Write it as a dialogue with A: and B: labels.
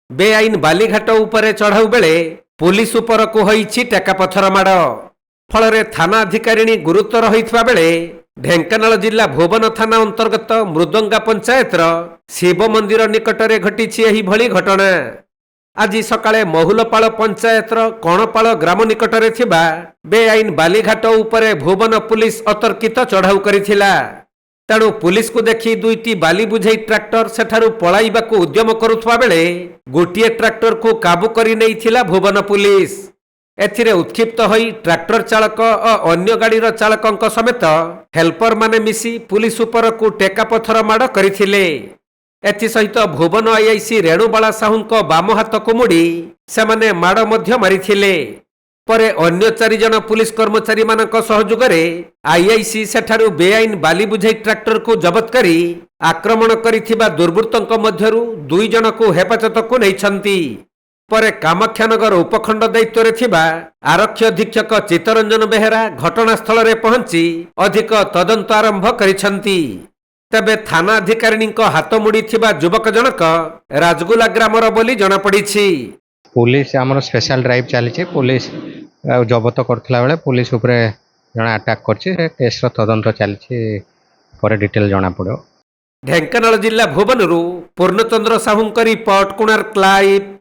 A: बेआईन बालीघाट उपरे चढ़ाऊ बेले पुलिस उपरकू होईछि टेकापथर माड़ फल थाना अधिकारिणी गुरुतर होइथिबा बेले ढेंकानाल जिला भुवन थाना अंतर्गत मृदंगा पंचायतर शिव मंदिर निकटरे घटिछि एही भली घटना। आज सकाळे महुलपाल पंचायतर कणपाल ग्राम निकटरे थिबा बेआईन बालीघाट उपरे भुवन पुलिस अतर्कित चढ़ाऊ करिथिला। तेणु पुलिस को देखि दुईटी बाली बुझे ट्रैक्टर सेठारु पलाइबाकू उद्यम करुथवा बेले गोटिए ट्रैक्टर को काबू करि नैथिला भुवन पुलिस। एथिरे उत्क्षिप्त होई ट्रैक्टर चालक और अन्य गाड़ीर चालकंक समेत हेल्पर माने मिसी पुलिस उपरकू टेकापथर माड़ करिथिले। एथि सहित भुवन आईआईसी रेणुबाला साहुंक बाम हाथ को मुड़ी सेमाने माड़ मध्य मारिथिले। परे अन्य 4 जन पुलिस कर्मचारी मानक सहयोग रे आईआईसी सेठारु बेआईन बाली बुझे ट्रैक्टर को जबत करी आक्रमण करिथिबा दुर्बृत्तंक मध्यरु 2 जन को हेफाजत को नैछंती। परे कामाख्यानगर उपखंड दायित्व रे थिबा आरक्षी अधीक्षक चित्तरंजन बेहेरा घटनास्थल रे पहुंची अधिक तदंत आरंभ करिछंती। तबे थाना अधिकारिणी हाथ मुड़ी थिबा युवक जनक राजगुला ग्रामर बोली जना पड़ीछि।
B: पुलिस आमर स्पेशल ड्राइव चली पुलिस जबत करथिला बेले पुलिस उपरे जना अटैक करछि केस रो तदंत चली पर डिटेल जना पड़ो।
A: ढेंकानाल जिला भुवनरु पूर्णचंद्र साहुंक रिपोर्ट कोणार्क लाइव।